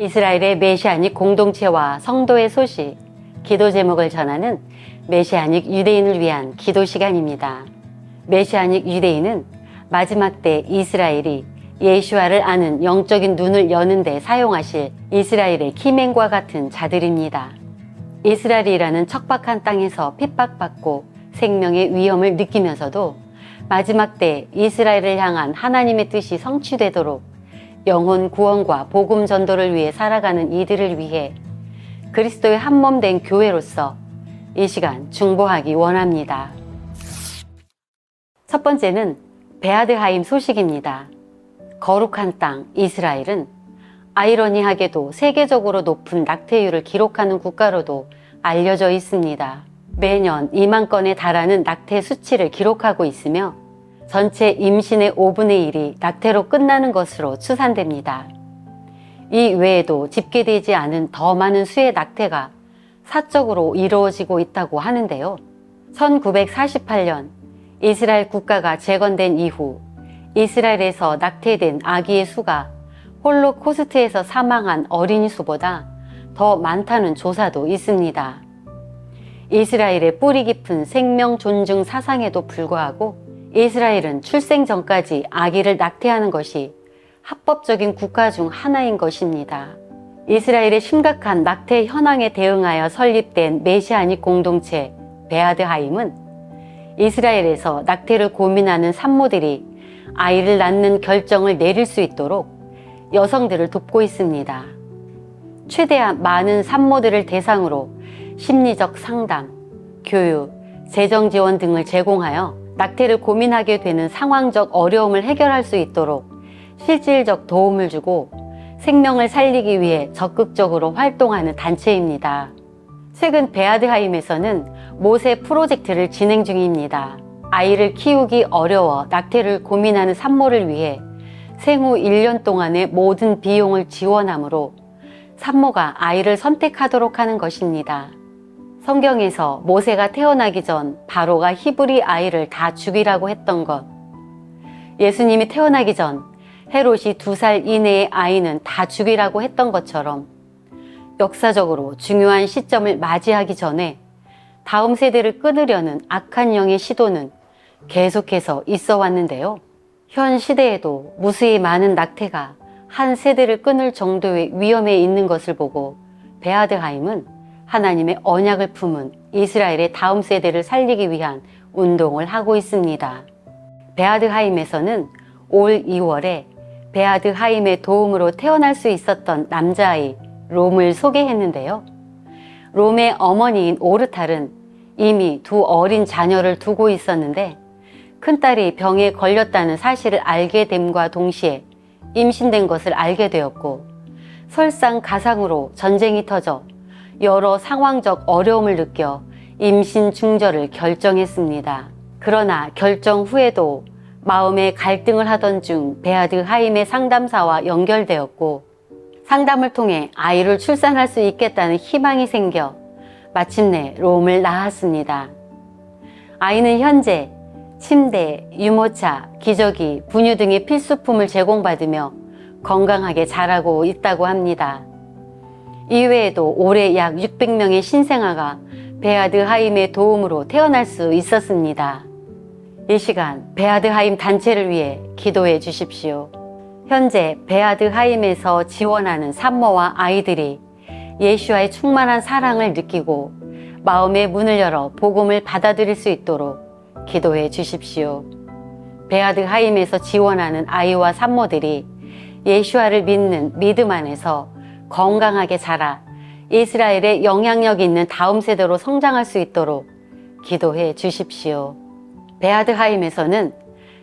이스라엘의 메시아닉 공동체와 성도의 소식, 기도 제목을 전하는 메시아닉 유대인을 위한 기도 시간입니다. 메시아닉 유대인은 마지막 때 이스라엘이 예수와를 아는 영적인 눈을 여는 데 사용하실 이스라엘의 키맨과 같은 자들입니다. 이스라엘이라는 척박한 땅에서 핍박받고 생명의 위험을 느끼면서도 마지막 때 이스라엘을 향한 하나님의 뜻이 성취되도록 영혼 구원과 복음 전도를 위해 살아가는 이들을 위해 그리스도의 한몸 된 교회로서 이 시간 중보하기 원합니다. 첫 번째는 베아드하임 소식입니다. 거룩한 땅 이스라엘은 아이러니하게도 세계적으로 높은 낙태율을 기록하는 국가로도 알려져 있습니다. 매년 2만 건에 달하는 낙태 수치를 기록하고 있으며 전체 임신의 5분의 1이 낙태로 끝나는 것으로 추산됩니다. 이 외에도 집계되지 않은 더 많은 수의 낙태가 사적으로 이루어지고 있다고 하는데요. 1948년 이스라엘 국가가 재건된 이후 이스라엘에서 낙태된 아기의 수가 홀로코스트에서 사망한 어린이 수보다 더 많다는 조사도 있습니다. 이스라엘의 뿌리 깊은 생명 존중 사상에도 불구하고 이스라엘은 출생 전까지 아기를 낙태하는 것이 합법적인 국가 중 하나인 것입니다. 이스라엘의 심각한 낙태 현황에 대응하여 설립된 메시아닉 공동체 베아드하임은 이스라엘에서 낙태를 고민하는 산모들이 아이를 낳는 결정을 내릴 수 있도록 여성들을 돕고 있습니다. 최대한 많은 산모들을 대상으로 심리적 상담, 교육, 재정 지원 등을 제공하여 낙태를 고민하게 되는 상황적 어려움을 해결할 수 있도록 실질적 도움을 주고 생명을 살리기 위해 적극적으로 활동하는 단체입니다. 최근 베아드하임에서는 모세 프로젝트를 진행 중입니다. 아이를 키우기 어려워 낙태를 고민하는 산모를 위해 생후 1년 동안의 모든 비용을 지원하므로 산모가 아이를 선택하도록 하는 것입니다. 성경에서 모세가 태어나기 전 바로가 히브리 아이를 다 죽이라고 했던 것, 예수님이 태어나기 전 헤롯이 2살 이내의 아이는 다 죽이라고 했던 것처럼 역사적으로 중요한 시점을 맞이하기 전에 다음 세대를 끊으려는 악한 영의 시도는 계속해서 있어 왔는데요. 현 시대에도 무수히 많은 낙태가 한 세대를 끊을 정도의 위험에 있는 것을 보고 베아드하임은 하나님의 언약을 품은 이스라엘의 다음 세대를 살리기 위한 운동을 하고 있습니다. 베아드하임에서는 올 2월에 베아드하임의 도움으로 태어날 수 있었던 남자아이 롬을 소개했는데요. 롬의 어머니인 오르탈은 이미 2 어린 자녀를 두고 있었는데 큰딸이 병에 걸렸다는 사실을 알게 됨과 동시에 임신된 것을 알게 되었고 설상가상으로 전쟁이 터져 여러 상황적 어려움을 느껴 임신 중절을 결정했습니다. 그러나 결정 후에도 마음의 갈등을 하던 중 베아드하임의 상담사와 연결되었고 상담을 통해 아이를 출산할 수 있겠다는 희망이 생겨 마침내 롬을 낳았습니다. 아이는 현재 침대, 유모차, 기저귀, 분유 등의 필수품을 제공받으며 건강하게 자라고 있다고 합니다. 이외에도 올해 약 600명의 신생아가 베아드하임의 도움으로 태어날 수 있었습니다. 이 시간 베아드하임 단체를 위해 기도해 주십시오. 현재 베아드하임에서 지원하는 산모와 아이들이 예수와의 충만한 사랑을 느끼고 마음의 문을 열어 복음을 받아들일 수 있도록 기도해 주십시오. 베아드하임에서 지원하는 아이와 산모들이 예수와를 믿는 믿음 안에서 건강하게 자라 이스라엘의 영향력 있는 다음 세대로 성장할 수 있도록 기도해 주십시오. 베아드하임에서는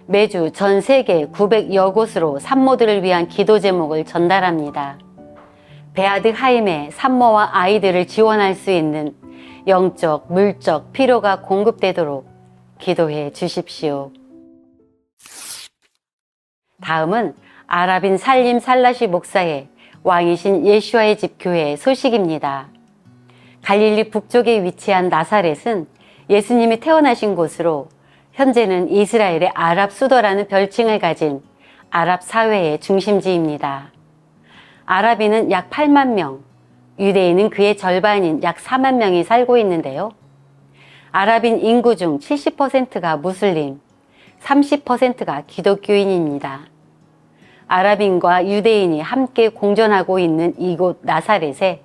매주 전 세계 900여 곳으로 산모들을 위한 기도 제목을 전달합니다. 베아드하임의 산모와 아이들을 지원할 수 있는 영적, 물적 필요가 공급되도록 기도해 주십시오. 다음은 아랍인 살림 살라시 목사의 왕이신 예수와의 집 교회의 소식입니다. 갈릴리 북쪽에 위치한 나사렛은 예수님이 태어나신 곳으로 현재는 이스라엘의 아랍 수도라는 별칭을 가진 아랍 사회의 중심지입니다. 아랍인은 약 8만 명, 유대인은 그의 절반인 약 4만 명이 살고 있는데요. 아랍인 인구 중 70%가 무슬림, 30%가 기독교인입니다. 아랍인과 유대인이 함께 공존하고 있는 이곳 나사렛에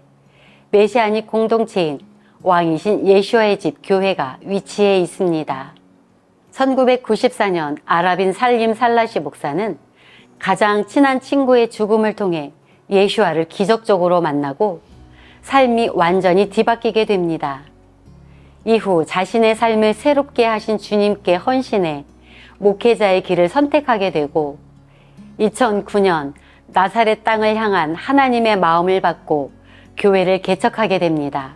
메시아닉 공동체인 왕이신 예수와의 집 교회가 위치해 있습니다. 1994년 아랍인 살림 살라시 목사는 가장 친한 친구의 죽음을 통해 예수와를 기적적으로 만나고 삶이 완전히 뒤바뀌게 됩니다. 이후 자신의 삶을 새롭게 하신 주님께 헌신해 목회자의 길을 선택하게 되고 2009년 나사렛 땅을 향한 하나님의 마음을 받고 교회를 개척하게 됩니다.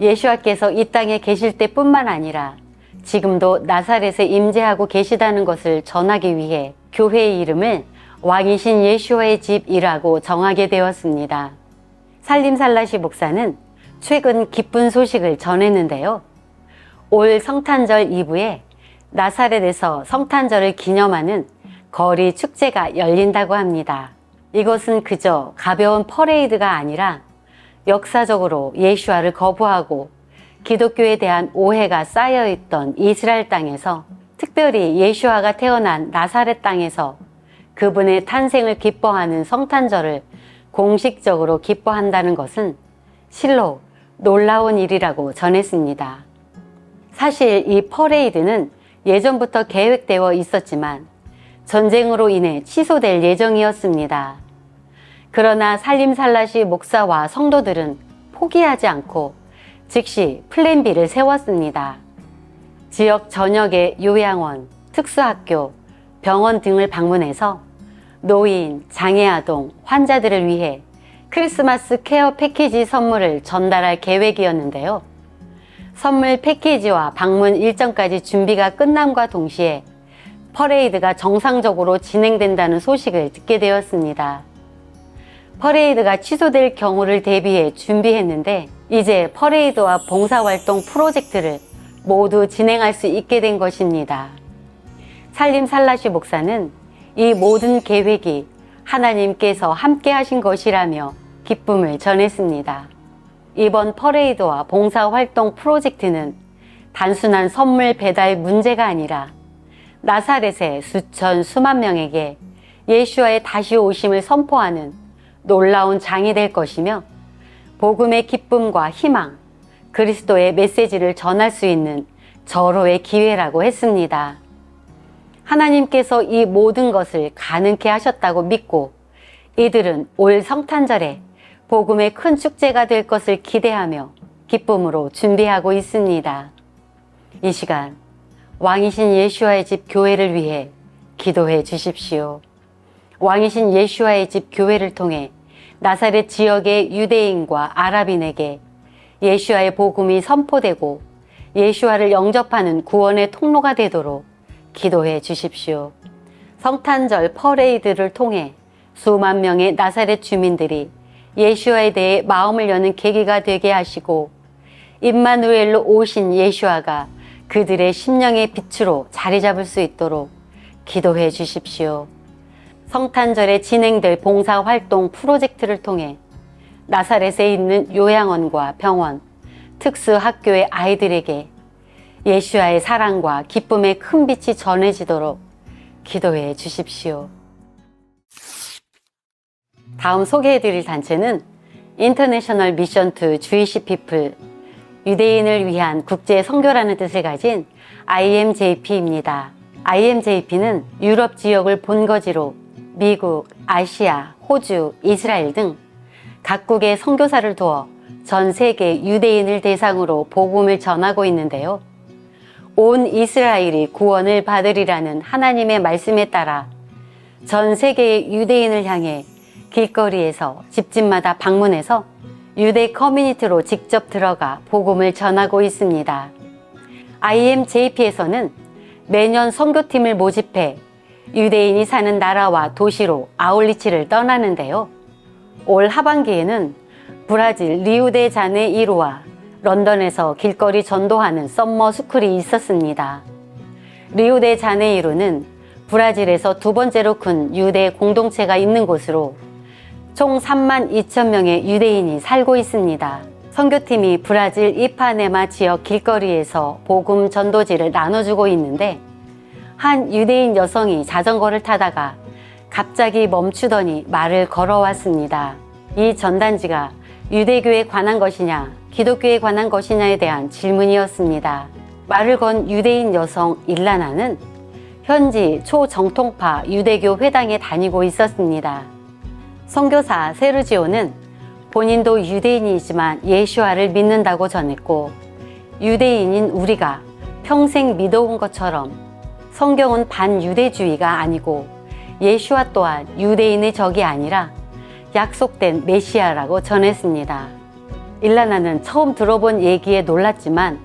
예수와께서 이 땅에 계실 때뿐만 아니라 지금도 나사렛에 임재하고 계시다는 것을 전하기 위해 교회의 이름을 왕이신 예수와의 집이라고 정하게 되었습니다. 살림살라시 목사는 최근 기쁜 소식을 전했는데요. 올 성탄절 이브에 나사렛에서 성탄절을 기념하는 거리 축제가 열린다고 합니다. 이것은 그저 가벼운 퍼레이드가 아니라 역사적으로 예수와를 거부하고 기독교에 대한 오해가 쌓여있던 이스라엘 땅에서 특별히 예수와가 태어난 나사렛 땅에서 그분의 탄생을 기뻐하는 성탄절을 공식적으로 기뻐한다는 것은 실로 놀라운 일이라고 전했습니다. 사실 이 퍼레이드는 예전부터 계획되어 있었지만 전쟁으로 인해 취소될 예정이었습니다. 그러나 살림살라시 목사와 성도들은 포기하지 않고 즉시 플랜 B를 세웠습니다. 지역 전역의 요양원, 특수학교, 병원 등을 방문해서 노인, 장애아동, 환자들을 위해 크리스마스 케어 패키지 선물을 전달할 계획이었는데요. 선물 패키지와 방문 일정까지 준비가 끝남과 동시에 퍼레이드가 정상적으로 진행된다는 소식을 듣게 되었습니다. 퍼레이드가 취소될 경우를 대비해 준비했는데 이제 퍼레이드와 봉사활동 프로젝트를 모두 진행할 수 있게 된 것입니다. 살림살라시 목사는 이 모든 계획이 하나님께서 함께 하신 것이라며 기쁨을 전했습니다. 이번 퍼레이드와 봉사활동 프로젝트는 단순한 선물 배달 문제가 아니라 나사렛의 수천 수만 명에게 예수와의 다시 오심을 선포하는 놀라운 장이 될 것이며 복음의 기쁨과 희망, 그리스도의 메시지를 전할 수 있는 절호의 기회라고 했습니다. 하나님께서 이 모든 것을 가능케 하셨다고 믿고 이들은 올 성탄절에 복음의 큰 축제가 될 것을 기대하며 기쁨으로 준비하고 있습니다. 이 시간 왕이신 예수와의 집 교회를 위해 기도해 주십시오. 왕이신 예수와의 집 교회를 통해 나사렛 지역의 유대인과 아랍인에게 예수와의 복음이 선포되고 예수와를 영접하는 구원의 통로가 되도록 기도해 주십시오. 성탄절 퍼레이드를 통해 수만 명의 나사렛 주민들이 예수와에 대해 마음을 여는 계기가 되게 하시고 임마누엘로 오신 예수와가 그들의 심령의 빛으로 자리 잡을 수 있도록 기도해 주십시오. 성탄절에 진행될 봉사활동 프로젝트를 통해 나사렛에 있는 요양원과 병원, 특수학교의 아이들에게 예수와의 사랑과 기쁨의 큰 빛이 전해지도록 기도해 주십시오. 다음 소개해드릴 단체는 인터내셔널 미션 투 주이시 피플, 유대인을 위한 국제 선교라는 뜻을 가진 IMJP입니다. IMJP는 유럽 지역을 본거지로 미국, 아시아, 호주, 이스라엘 등 각국의 선교사를 두어 전 세계 유대인을 대상으로 복음을 전하고 있는데요. 온 이스라엘이 구원을 받으리라는 하나님의 말씀에 따라 전 세계의 유대인을 향해 길거리에서 집집마다 방문해서 유대 커뮤니티로 직접 들어가 복음을 전하고 있습니다. IMJP에서는 매년 선교팀을 모집해 유대인이 사는 나라와 도시로 아울리치를 떠나는데요. 올 하반기에는 브라질 리우데자네이루와 런던에서 길거리 전도하는 썸머 스쿨이 있었습니다. 리우데자네이루는 브라질에서 두 번째로 큰 유대 공동체가 있는 곳으로 총 3만 2천 명의 유대인이 살고 있습니다. 선교팀이 브라질 이파네마 지역 길거리에서 복음 전도지를 나눠주고 있는데 한 유대인 여성이 자전거를 타다가 갑자기 멈추더니 말을 걸어왔습니다. 이 전단지가 유대교에 관한 것이냐, 기독교에 관한 것이냐에 대한 질문이었습니다. 말을 건 유대인 여성 일라나는 현지 초정통파 유대교 회당에 다니고 있었습니다. 선교사 세르지오는 본인도 유대인이지만 예수와를 믿는다고 전했고, 유대인인 우리가 평생 믿어온 것처럼 성경은 반유대주의가 아니고 예수와 또한 유대인의 적이 아니라 약속된 메시아라고 전했습니다. 일라나는 처음 들어본 얘기에 놀랐지만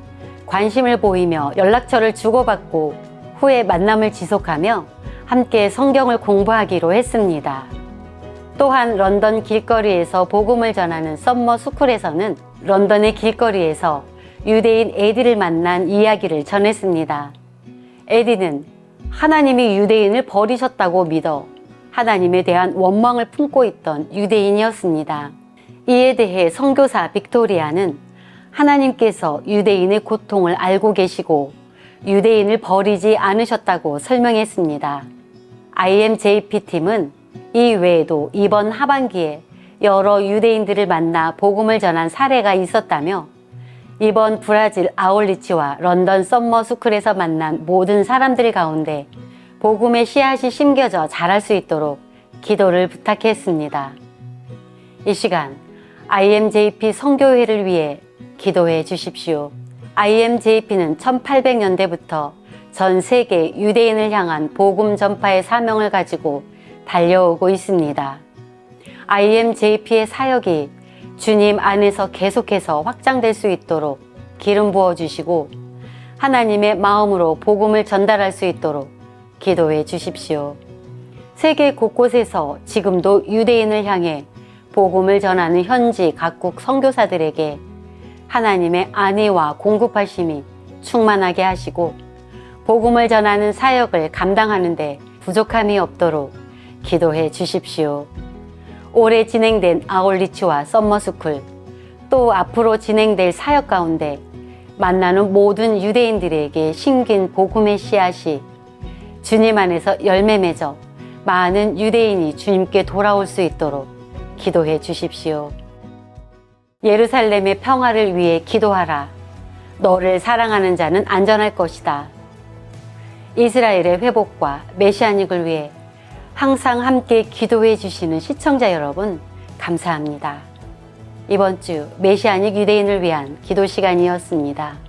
관심을 보이며 연락처를 주고받고 후에 만남을 지속하며 함께 성경을 공부하기로 했습니다. 또한 런던 길거리에서 복음을 전하는 썸머 스쿨에서는 런던의 길거리에서 유대인 에디를 만난 이야기를 전했습니다. 에디는 하나님이 유대인을 버리셨다고 믿어 하나님에 대한 원망을 품고 있던 유대인이었습니다. 이에 대해 선교사 빅토리아는 하나님께서 유대인의 고통을 알고 계시고 유대인을 버리지 않으셨다고 설명했습니다. IMJP팀은 이 외에도 이번 하반기에 여러 유대인들을 만나 복음을 전한 사례가 있었다며 이번 브라질 아울리치와 런던 썸머스쿨에서 만난 모든 사람들 가운데 복음의 씨앗이 심겨져 자랄 수 있도록 기도를 부탁했습니다. 이 시간 IMJP 선교회를 위해 기도해 주십시오. IMJP는 1800년대부터 전 세계 유대인을 향한 복음 전파의 사명을 가지고 달려오고 있습니다. IMJP의 사역이 주님 안에서 계속해서 확장될 수 있도록 기름 부어주시고 하나님의 마음으로 복음을 전달할 수 있도록 기도해 주십시오. 세계 곳곳에서 지금도 유대인을 향해 복음을 전하는 현지 각국 선교사들에게 하나님의 안위와 공급하심이 충만하게 하시고 복음을 전하는 사역을 감당하는 데 부족함이 없도록 기도해 주십시오. 올해 진행된 아울리치와 썸머스쿨 또 앞으로 진행될 사역 가운데 만나는 모든 유대인들에게 심긴 복음의 씨앗이 주님 안에서 열매 맺어 많은 유대인이 주님께 돌아올 수 있도록 기도해 주십시오. 예루살렘의 평화를 위해 기도하라. 너를 사랑하는 자는 안전할 것이다. 이스라엘의 회복과 메시아닉을 위해 항상 함께 기도해 주시는 시청자 여러분, 감사합니다. 이번 주 메시아닉 유대인을 위한 기도 시간이었습니다.